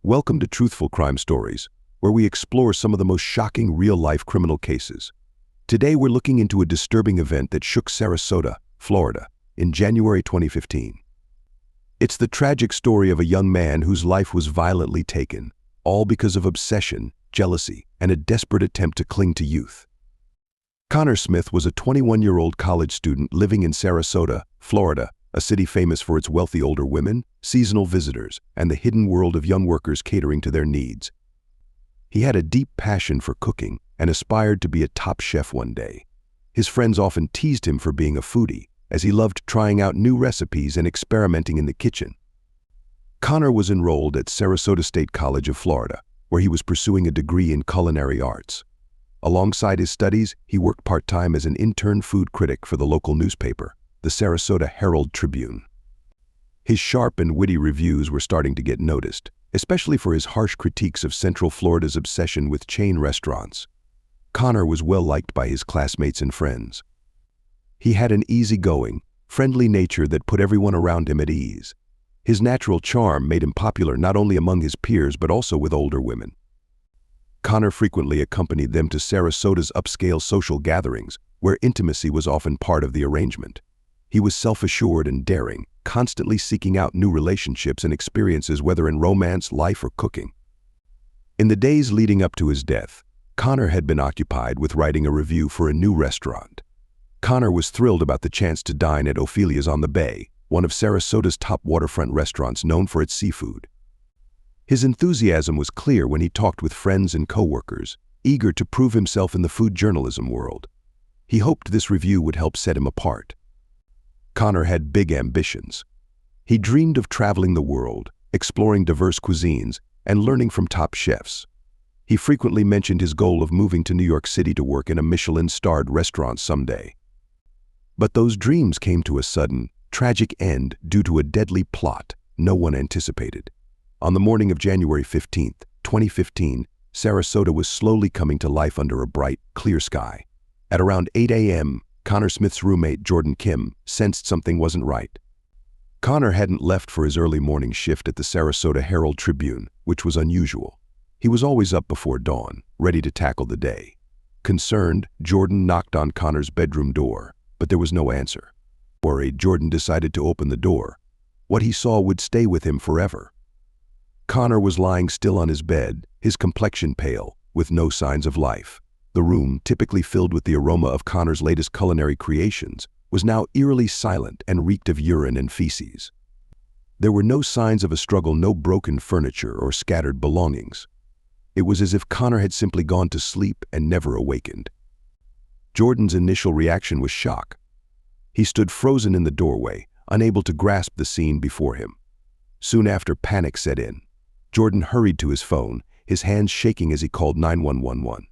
Welcome to Truthful Crime Stories, where we explore some of the most shocking real-life criminal cases. Today we're looking into a disturbing event that shook Sarasota, Florida, in January 2015. It's the tragic story of a young man whose life was violently taken, all because of obsession, jealousy, and a desperate attempt to cling to youth. Connor Smith was a 21-year-old college student living in Sarasota, Florida, a city famous for its wealthy older women, seasonal visitors, and the hidden world of young workers catering to their needs. He had a deep passion for cooking and aspired to be a top chef one day. His friends often teased him for being a foodie, as he loved trying out new recipes and experimenting in the kitchen. Connor was enrolled at Sarasota State College of Florida, where he was pursuing a degree in culinary arts. Alongside his studies, he worked part-time as an intern food critic for the local newspaper, the Sarasota Herald-Tribune. His sharp and witty reviews were starting to get noticed, especially for his harsh critiques of Central Florida's obsession with chain restaurants. Connor was well liked by his classmates and friends. He had an easygoing, friendly nature that put everyone around him at ease. His natural charm made him popular not only among his peers but also with older women. Connor frequently accompanied them to Sarasota's upscale social gatherings, where intimacy was often part of the arrangement. He was self-assured and daring, constantly seeking out new relationships and experiences, whether in romance, life, or cooking. In the days leading up to his death, Connor had been occupied with writing a review for a new restaurant. Connor was thrilled about the chance to dine at Ophelia's on the Bay, one of Sarasota's top waterfront restaurants known for its seafood. His enthusiasm was clear when he talked with friends and co-workers, eager to prove himself in the food journalism world. He hoped this review would help set him apart. Connor had big ambitions. He dreamed of traveling the world, exploring diverse cuisines, and learning from top chefs. He frequently mentioned his goal of moving to New York City to work in a Michelin-starred restaurant someday. But those dreams came to a sudden, tragic end due to a deadly plot no one anticipated. On the morning of January 15, 2015, Sarasota was slowly coming to life under a bright, clear sky. At around 8 a.m., Connor Smith's roommate, Jordan Kim, sensed something wasn't right. Connor hadn't left for his early morning shift at the Sarasota Herald-Tribune, which was unusual. He was always up before dawn, ready to tackle the day. Concerned, Jordan knocked on Connor's bedroom door, but there was no answer. Worried, Jordan decided to open the door. What he saw would stay with him forever. Connor was lying still on his bed, his complexion pale, with no signs of life. The room, typically filled with the aroma of Connor's latest culinary creations, was now eerily silent and reeked of urine and feces. There were no signs of a struggle, no broken furniture or scattered belongings. It was as if Connor had simply gone to sleep and never awakened. Jordan's initial reaction was shock. He stood frozen in the doorway, unable to grasp the scene before him. Soon after, panic set in. Jordan hurried to his phone, his hands shaking as he called 911.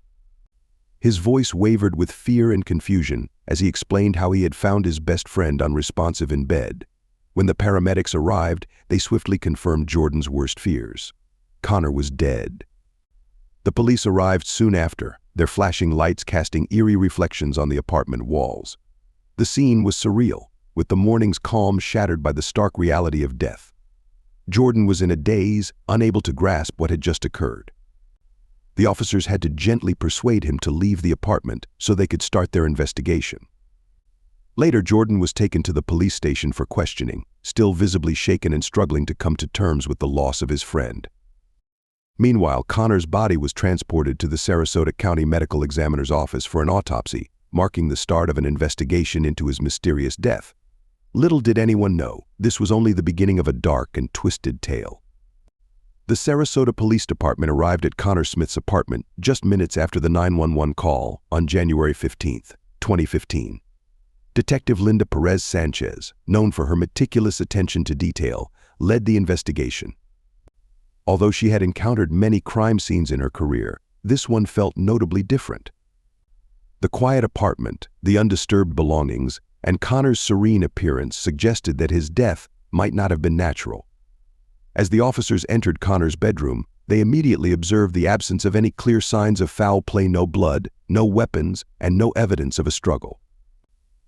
His voice wavered with fear and confusion as he explained how he had found his best friend unresponsive in bed. When the paramedics arrived, they swiftly confirmed Jordan's worst fears. Connor was dead. The police arrived soon after, their flashing lights casting eerie reflections on the apartment walls. The scene was surreal, with the morning's calm shattered by the stark reality of death. Jordan was in a daze, unable to grasp what had just occurred. The officers had to gently persuade him to leave the apartment so they could start their investigation. Later, Jordan was taken to the police station for questioning, still visibly shaken and struggling to come to terms with the loss of his friend. Meanwhile, Connor's body was transported to the Sarasota County Medical Examiner's office for an autopsy, marking the start of an investigation into his mysterious death. Little did anyone know, this was only the beginning of a dark and twisted tale. The Sarasota Police Department arrived at Connor Smith's apartment just minutes after the 911 call on January 15, 2015. Detective Linda Perez Sanchez, known for her meticulous attention to detail, led the investigation. Although she had encountered many crime scenes in her career, this one felt notably different. The quiet apartment, the undisturbed belongings, and Connor's serene appearance suggested that his death might not have been natural. As the officers entered Connor's bedroom, they immediately observed the absence of any clear signs of foul play: no blood, no weapons, and no evidence of a struggle.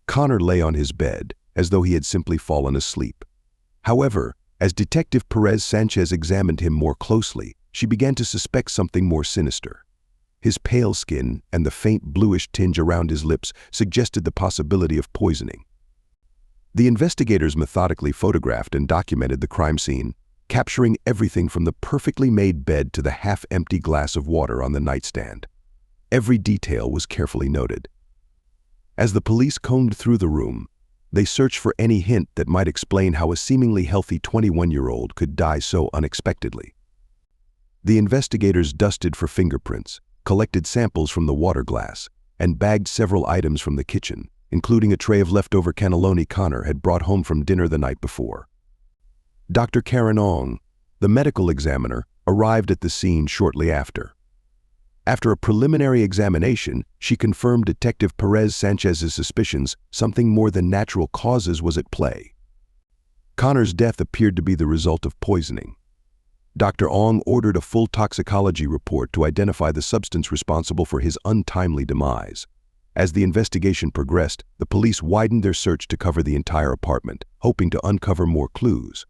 Connor lay on his bed, as though he had simply fallen asleep. However, As Detective Perez Sanchez examined him more closely, she began to suspect something more sinister. His pale skin and the faint bluish tinge around his lips suggested the possibility of poisoning. The investigators methodically photographed and documented the crime scene, capturing everything from the perfectly made bed to the half-empty glass of water on the nightstand. Every detail was carefully noted. As the police combed through the room, they searched for any hint that might explain how a seemingly healthy 21-year-old could die so unexpectedly. The investigators dusted for fingerprints, collected samples from the water glass, and bagged several items from the kitchen, including a tray of leftover cannelloni Connor had brought home from dinner the night before. Dr. Karen Ong, the medical examiner, arrived at the scene shortly after. After a preliminary examination, she confirmed Detective Perez Sanchez's suspicions something more than natural causes was at play. Connor's death appeared to be the result of poisoning. Dr. Ong ordered a full toxicology report to identify the substance responsible for his untimely demise. As the investigation progressed, the police widened their search to cover the entire apartment, hoping to uncover more clues.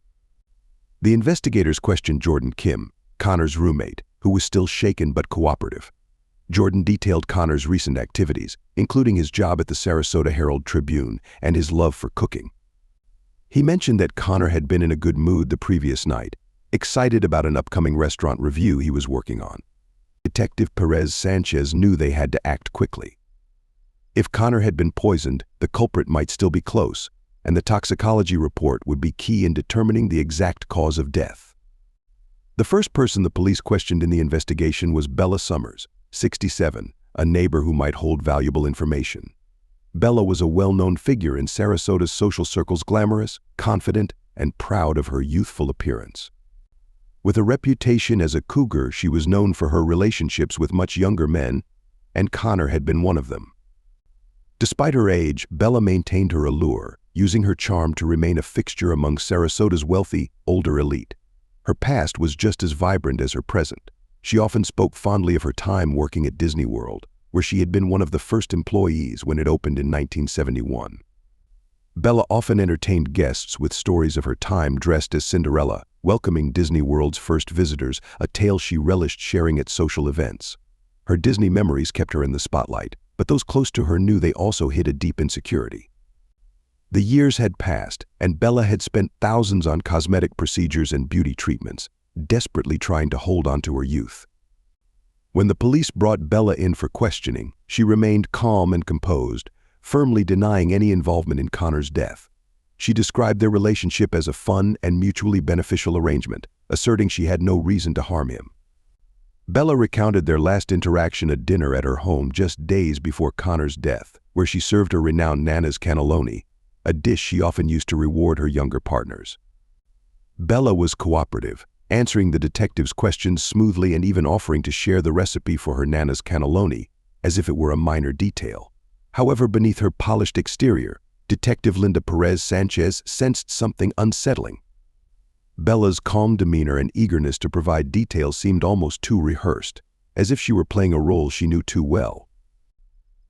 The investigators questioned Jordan Kim, Connor's roommate, who was still shaken but cooperative. Jordan detailed Connor's recent activities, including his job at the Sarasota Herald-Tribune and his love for cooking. He mentioned that Connor had been in a good mood the previous night, excited about an upcoming restaurant review he was working on. Detective Perez Sanchez knew they had to act quickly. If Connor had been poisoned, the culprit might still be close, and the toxicology report would be key in determining the exact cause of death. The first person the police questioned in the investigation was Bella Summers, 67, a neighbor who might hold valuable information. Bella was a well-known figure in Sarasota's social circles, glamorous, confident, and proud of her youthful appearance. With a reputation as a cougar, she was known for her relationships with much younger men, and Connor had been one of them. Despite her age, Bella maintained her allure, using her charm to remain a fixture among Sarasota's wealthy, older elite. Her past was just as vibrant as her present. She often spoke fondly of her time working at Disney World, where she had been one of the first employees when it opened in 1971. Bella often entertained guests with stories of her time dressed as Cinderella, welcoming Disney World's first visitors, a tale she relished sharing at social events. Her Disney memories kept her in the spotlight, but those close to her knew they also hid a deep insecurity. The years had passed, and Bella had spent thousands on cosmetic procedures and beauty treatments, desperately trying to hold on to her youth. When the police brought Bella in for questioning, she remained calm and composed, firmly denying any involvement in Connor's death. She described their relationship as a fun and mutually beneficial arrangement, asserting she had no reason to harm him. Bella recounted their last interaction at dinner at her home just days before Connor's death, where she served her renowned Nana's cannelloni, a dish she often used to reward her younger partners. Bella was cooperative, answering the detective's questions smoothly and even offering to share the recipe for her Nana's cannelloni, as if it were a minor detail. However, beneath her polished exterior, Detective Linda Perez Sanchez sensed something unsettling. Bella's calm demeanor and eagerness to provide details seemed almost too rehearsed, as if she were playing a role she knew too well.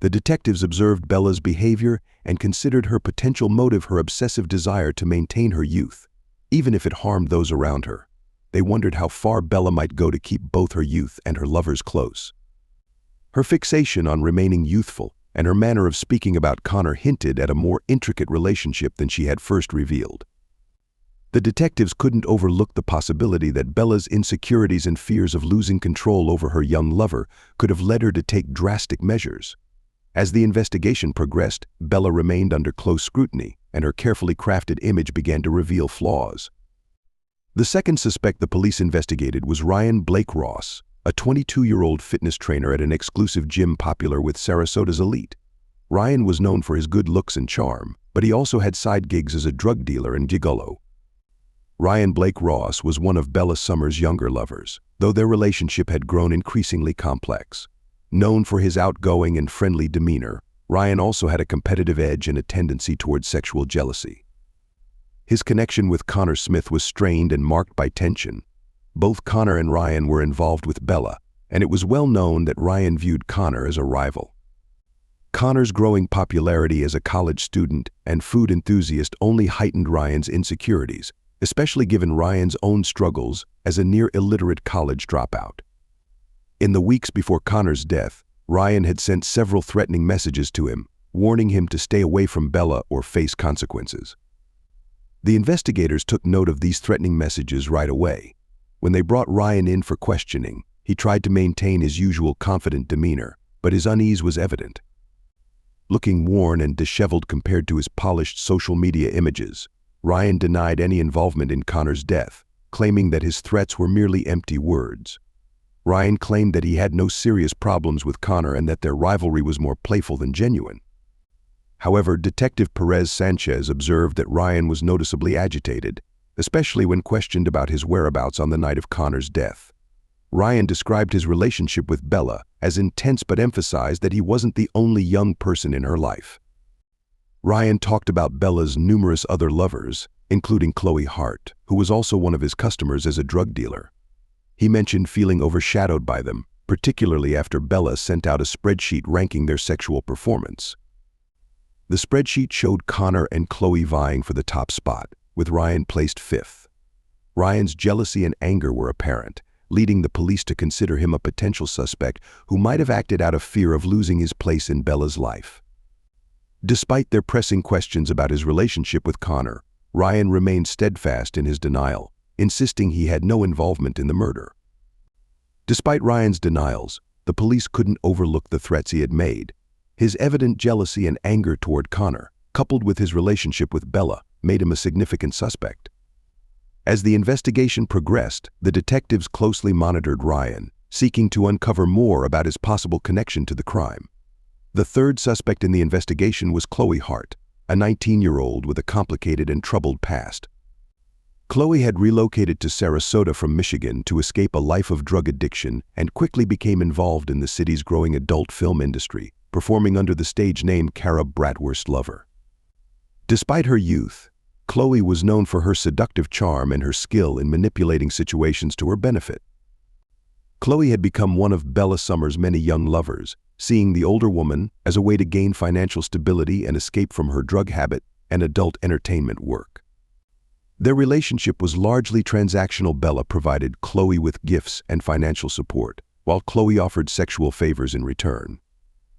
The detectives observed Bella's behavior and considered her potential motive her obsessive desire to maintain her youth, even if it harmed those around her. They wondered how far Bella might go to keep both her youth and her lovers close. Her fixation on remaining youthful and her manner of speaking about Connor hinted at a more intricate relationship than she had first revealed. The detectives couldn't overlook the possibility that Bella's insecurities and fears of losing control over her young lover could have led her to take drastic measures. As the investigation progressed, Bella remained under close scrutiny, and her carefully crafted image began to reveal flaws. The second suspect the police investigated was Ryan Blake Ross, a 22-year-old fitness trainer at an exclusive gym popular with Sarasota's elite. Ryan was known for his good looks and charm, but he also had side gigs as a drug dealer and gigolo. Ryan Blake Ross was one of Bella Summers' younger lovers, though their relationship had grown increasingly complex. Known for his outgoing and friendly demeanor, Ryan also had a competitive edge and a tendency towards sexual jealousy. His connection with Connor Smith was strained and marked by tension. Both Connor and Ryan were involved with Bella, and it was well known that Ryan viewed Connor as a rival. Connor's growing popularity as a college student and food enthusiast only heightened Ryan's insecurities, especially given Ryan's own struggles as a near-illiterate college dropout. In the weeks before Connor's death, Ryan had sent several threatening messages to him, warning him to stay away from Bella or face consequences. The investigators took note of these threatening messages right away. When they brought Ryan in for questioning, he tried to maintain his usual confident demeanor, but his unease was evident. Looking worn and disheveled compared to his polished social media images, Ryan denied any involvement in Connor's death, claiming that his threats were merely empty words. Ryan claimed that he had no serious problems with Connor and that their rivalry was more playful than genuine. However, Detective Perez Sanchez observed that Ryan was noticeably agitated, especially when questioned about his whereabouts on the night of Connor's death. Ryan described his relationship with Bella as intense but emphasized that he wasn't the only young person in her life. Ryan talked about Bella's numerous other lovers, including Chloe Hart, who was also one of his customers as a drug dealer. He mentioned feeling overshadowed by them, particularly after Bella sent out a spreadsheet ranking their sexual performance. The spreadsheet showed Connor and Chloe vying for the top spot, with Ryan placed fifth. Ryan's jealousy and anger were apparent, leading the police to consider him a potential suspect who might have acted out of fear of losing his place in Bella's life. Despite their pressing questions about his relationship with Connor, Ryan remained steadfast in his denial, insisting he had no involvement in the murder. Despite Ryan's denials, the police couldn't overlook the threats he had made. His evident jealousy and anger toward Connor, coupled with his relationship with Bella, made him a significant suspect. As the investigation progressed, the detectives closely monitored Ryan, seeking to uncover more about his possible connection to the crime. The third suspect in the investigation was Chloe Hart, a 19-year-old with a complicated and troubled past. Chloe had relocated to Sarasota from Michigan to escape a life of drug addiction and quickly became involved in the city's growing adult film industry, performing under the stage name Cara Bratwurst Lover. Despite her youth, Chloe was known for her seductive charm and her skill in manipulating situations to her benefit. Chloe had become one of Bella Summer's many young lovers, seeing the older woman as a way to gain financial stability and escape from her drug habit and adult entertainment work. Their relationship was largely transactional. Bella provided Chloe with gifts and financial support, while Chloe offered sexual favors in return.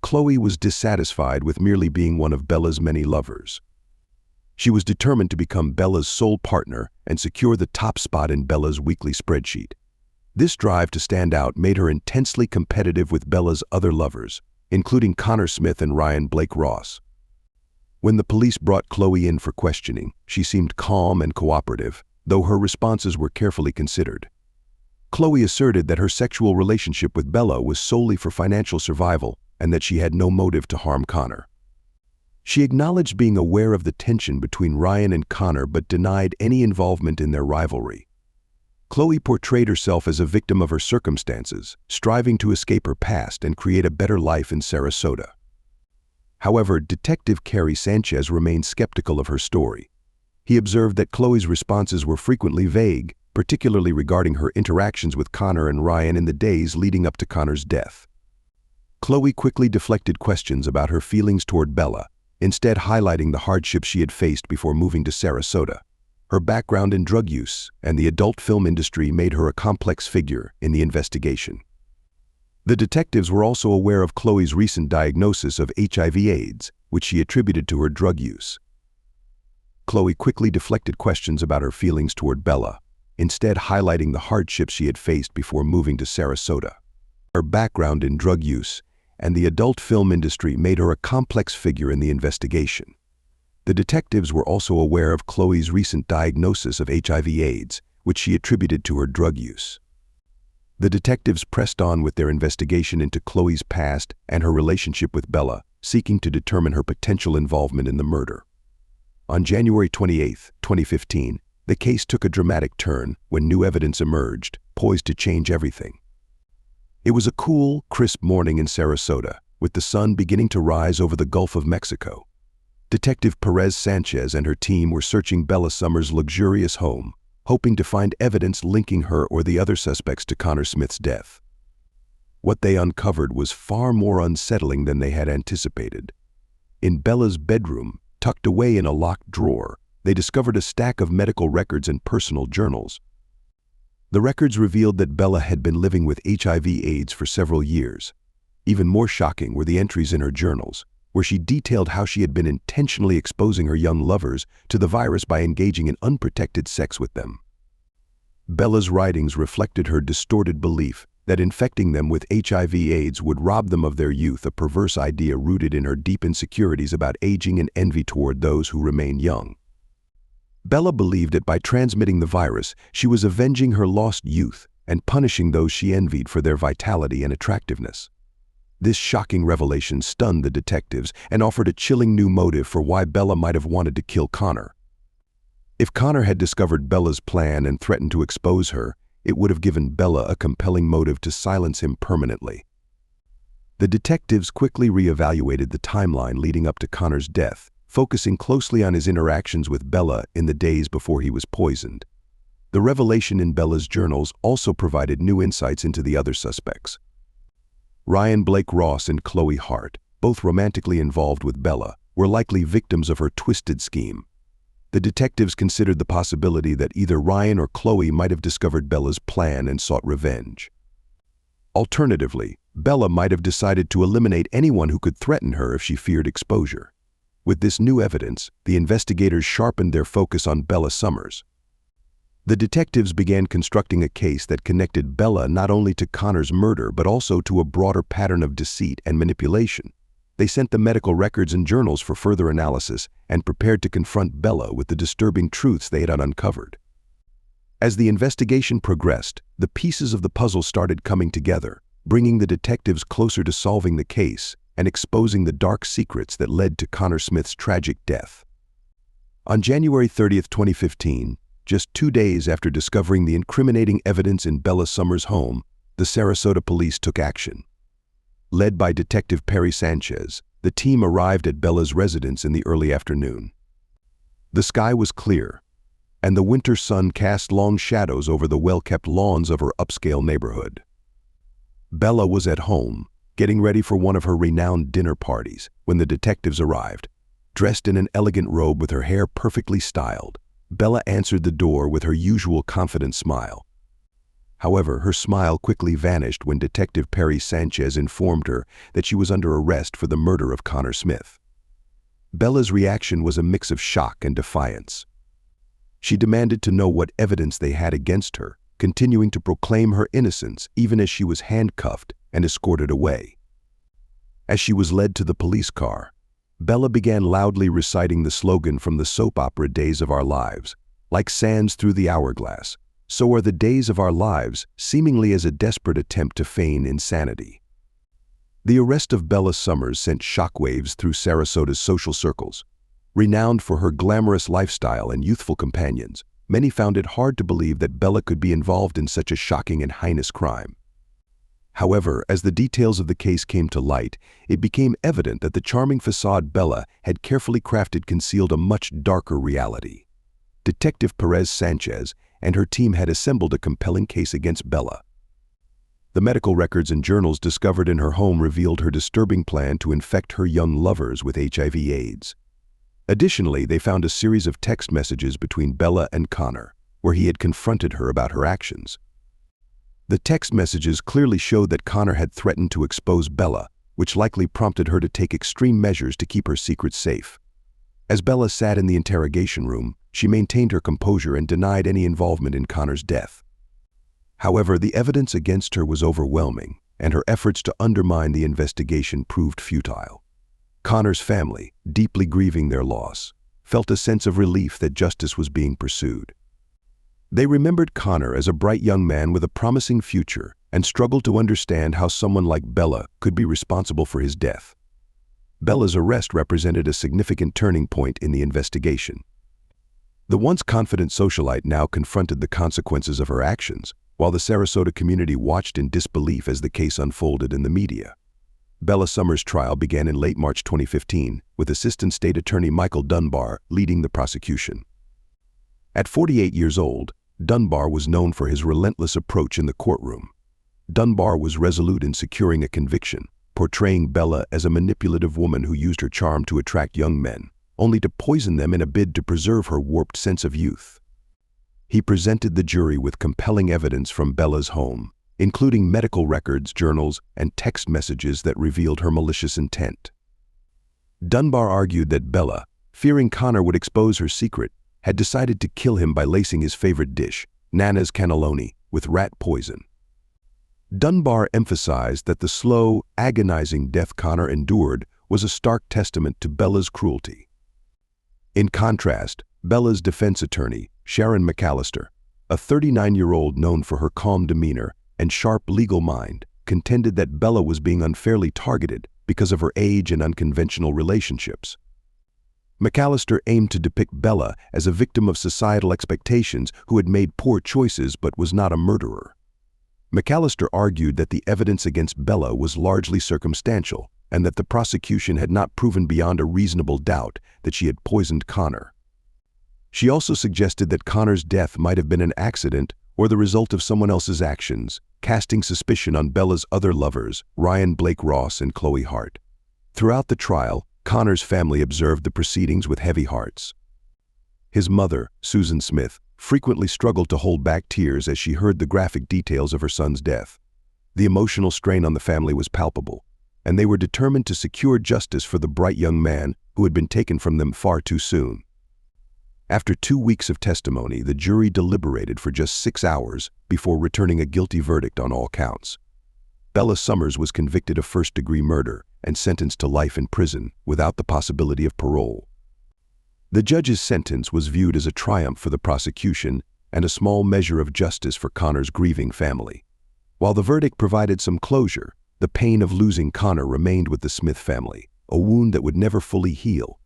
Chloe was dissatisfied with merely being one of Bella's many lovers. She was determined to become Bella's sole partner and secure the top spot in Bella's weekly spreadsheet. This drive to stand out made her intensely competitive with Bella's other lovers, including Connor Smith and Ryan Blake Ross. When the police brought Chloe in for questioning, she seemed calm and cooperative, though her responses were carefully considered. Chloe asserted that her sexual relationship with Bella was solely for financial survival and that she had no motive to harm Connor. She acknowledged being aware of the tension between Ryan and Connor but denied any involvement in their rivalry. Chloe portrayed herself as a victim of her circumstances, striving to escape her past and create a better life in Sarasota. However, Detective Perez Sanchez remained skeptical of her story. He observed that Chloe's responses were frequently vague, particularly regarding her interactions with Connor and Ryan in the days leading up to Connor's death. Chloe quickly deflected questions about her feelings toward Bella, instead highlighting the hardships she had faced before moving to Sarasota. Her background in drug use and the adult film industry made her a complex figure in the investigation. The detectives were also aware of Chloe's recent diagnosis of HIV-AIDS, which she attributed to her drug use. Chloe quickly deflected questions about her feelings toward Bella, instead highlighting the hardships she had faced before moving to Sarasota. Her background in drug use and the adult film industry made her a complex figure in the investigation. The detectives were also aware of Chloe's recent diagnosis of HIV-AIDS, which she attributed to her drug use. The detectives pressed on with their investigation into Chloe's past and her relationship with Bella, seeking to determine her potential involvement in the murder. On January 28, 2015, the case took a dramatic turn when new evidence emerged, poised to change everything. It was a cool, crisp morning in Sarasota, with the sun beginning to rise over the Gulf of Mexico. Detective Perez Sanchez and her team were searching Bella Summer's luxurious home, hoping to find evidence linking her or the other suspects to Connor Smith's death. What they uncovered was far more unsettling than they had anticipated. In Bella's bedroom, tucked away in a locked drawer, they discovered a stack of medical records and personal journals. The records revealed that Bella had been living with HIV-AIDS for several years. Even more shocking were the entries in her journals, where she detailed how she had been intentionally exposing her young lovers to the virus by engaging in unprotected sex with them. Bella's writings reflected her distorted belief that infecting them with HIV-AIDS would rob them of their youth, a perverse idea rooted in her deep insecurities about aging and envy toward those who remain young. Bella believed that by transmitting the virus, she was avenging her lost youth and punishing those she envied for their vitality and attractiveness. This shocking revelation stunned the detectives and offered a chilling new motive for why Bella might have wanted to kill Connor. If Connor had discovered Bella's plan and threatened to expose her, it would have given Bella a compelling motive to silence him permanently. The detectives quickly reevaluated the timeline leading up to Connor's death, focusing closely on his interactions with Bella in the days before he was poisoned. The revelation in Bella's journals also provided new insights into the other suspects. Ryan Blake Ross and Chloe Hart, both romantically involved with Bella, were likely victims of her twisted scheme. The detectives considered the possibility that either Ryan or Chloe might have discovered Bella's plan and sought revenge. Alternatively, Bella might have decided to eliminate anyone who could threaten her if she feared exposure. With this new evidence, the investigators sharpened their focus on Bella Summers. The detectives began constructing a case that connected Bella not only to Connor's murder but also to a broader pattern of deceit and manipulation. They sent the medical records and journals for further analysis and prepared to confront Bella with the disturbing truths they had uncovered. As the investigation progressed, the pieces of the puzzle started coming together, bringing the detectives closer to solving the case and exposing the dark secrets that led to Connor Smith's tragic death. On January 30, 2015, just 2 days after discovering the incriminating evidence in Bella Summers' home, the Sarasota Police took action. Led by Detective Perry Sanchez, the team arrived at Bella's residence in the early afternoon. The sky was clear, and the winter sun cast long shadows over the well-kept lawns of her upscale neighborhood. Bella was at home, getting ready for one of her renowned dinner parties, when the detectives arrived. Dressed in an elegant robe with her hair perfectly styled, Bella answered the door with her usual confident smile. However, her smile quickly vanished when Detective Perry Sanchez informed her that she was under arrest for the murder of Connor Smith. Bella's reaction was a mix of shock and defiance. She demanded to know what evidence they had against her, continuing to proclaim her innocence even as she was handcuffed and escorted away. As she was led to the police car, Bella began loudly reciting the slogan from the soap opera Days of Our Lives, "Like sands through the hourglass, so are the days of our lives," seemingly as a desperate attempt to feign insanity. The arrest of Bella Summers sent shockwaves through Sarasota's social circles. Renowned for her glamorous lifestyle and youthful companions, many found it hard to believe that Bella could be involved in such a shocking and heinous crime. However, as the details of the case came to light, it became evident that the charming facade Bella had carefully crafted concealed a much darker reality. Detective Perez Sanchez and her team had assembled a compelling case against Bella. The medical records and journals discovered in her home revealed her disturbing plan to infect her young lovers with HIV-AIDS. Additionally, they found a series of text messages between Bella and Connor, where he had confronted her about her actions. The text messages clearly showed that Connor had threatened to expose Bella, which likely prompted her to take extreme measures to keep her secret safe. As Bella sat in the interrogation room, she maintained her composure and denied any involvement in Connor's death. However, the evidence against her was overwhelming, and her efforts to undermine the investigation proved futile. Connor's family, deeply grieving their loss, felt a sense of relief that justice was being pursued. They remembered Connor as a bright young man with a promising future and struggled to understand how someone like Bella could be responsible for his death. Bella's arrest represented a significant turning point in the investigation. The once confident socialite now confronted the consequences of her actions, while the Sarasota community watched in disbelief as the case unfolded in the media. Bella Summers' trial began in late March 2015, with Assistant State Attorney Michael Dunbar leading the prosecution. At 48 years old, Dunbar was known for his relentless approach in the courtroom. Dunbar was resolute in securing a conviction, portraying Bella as a manipulative woman who used her charm to attract young men, only to poison them in a bid to preserve her warped sense of youth. He presented the jury with compelling evidence from Bella's home, including medical records, journals, and text messages that revealed her malicious intent. Dunbar argued that Bella, fearing Connor would expose her secret, had decided to kill him by lacing his favorite dish, Nana's cannelloni, with rat poison. Dunbar emphasized that the slow, agonizing death Connor endured was a stark testament to Bella's cruelty. In contrast, Bella's defense attorney, Sharon McAllister, a 39-year-old known for her calm demeanor and sharp legal mind, contended that Bella was being unfairly targeted because of her age and unconventional relationships. McAllister aimed to depict Bella as a victim of societal expectations who had made poor choices but was not a murderer. McAllister argued that the evidence against Bella was largely circumstantial and that the prosecution had not proven beyond a reasonable doubt that she had poisoned Connor. She also suggested that Connor's death might have been an accident or the result of someone else's actions, casting suspicion on Bella's other lovers, Ryan Blake Ross and Chloe Hart. Throughout the trial, Connor's family observed the proceedings with heavy hearts. His mother, Susan Smith, frequently struggled to hold back tears as she heard the graphic details of her son's death. The emotional strain on the family was palpable, and they were determined to secure justice for the bright young man who had been taken from them far too soon. After 2 weeks of testimony, the jury deliberated for just 6 hours before returning a guilty verdict on all counts. Bella Summers was convicted of first-degree murder and sentenced to life in prison without the possibility of parole. The judge's sentence was viewed as a triumph for the prosecution and a small measure of justice for Connor's grieving family. While the verdict provided some closure, the pain of losing Connor remained with the Smith family, a wound that would never fully heal.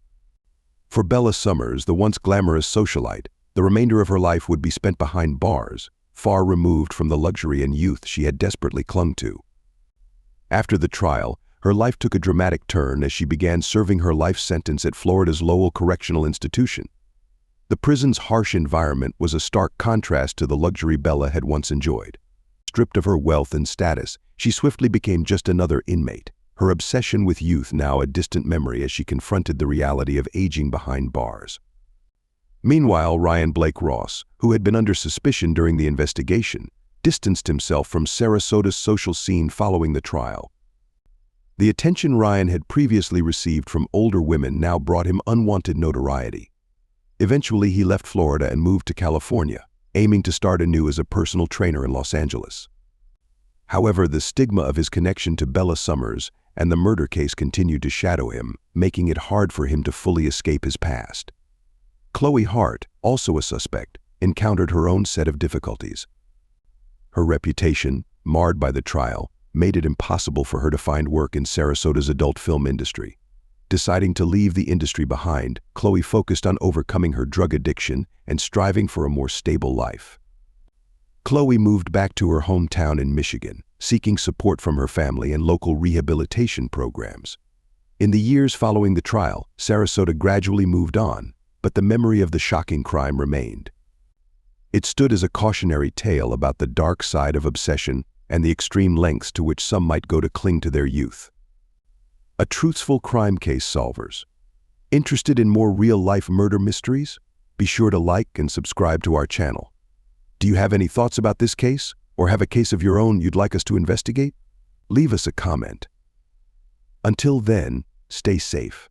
For Bella Summers, the once glamorous socialite, the remainder of her life would be spent behind bars, far removed from the luxury and youth she had desperately clung to. After the trial, her life took a dramatic turn as she began serving her life sentence at Florida's Lowell Correctional Institution. The prison's harsh environment was a stark contrast to the luxury Bella had once enjoyed. Stripped of her wealth and status, she swiftly became just another inmate, her obsession with youth now a distant memory as she confronted the reality of aging behind bars. Meanwhile, Ryan Blake Ross, who had been under suspicion during the investigation, distanced himself from Sarasota's social scene following the trial. The attention Ryan had previously received from older women now brought him unwanted notoriety. Eventually, he left Florida and moved to California, aiming to start anew as a personal trainer in Los Angeles. However, the stigma of his connection to Bella Summers and the murder case continued to shadow him, making it hard for him to fully escape his past. Chloe Hart, also a suspect, encountered her own set of difficulties. Her reputation, marred by the trial, made it impossible for her to find work in Sarasota's adult film industry. Deciding to leave the industry behind, Chloe focused on overcoming her drug addiction and striving for a more stable life. Chloe moved back to her hometown in Michigan, seeking support from her family and local rehabilitation programs. In the years following the trial, Sarasota gradually moved on, but the memory of the shocking crime remained. It stood as a cautionary tale about the dark side of obsession and the extreme lengths to which some might go to cling to their youth. A Truthsful Crime Case solvers. Interested in more real-life murder mysteries? Be sure to like and subscribe to our channel. Do you have any thoughts about this case, or have a case of your own you'd like us to investigate? Leave us a comment. Until then, stay safe.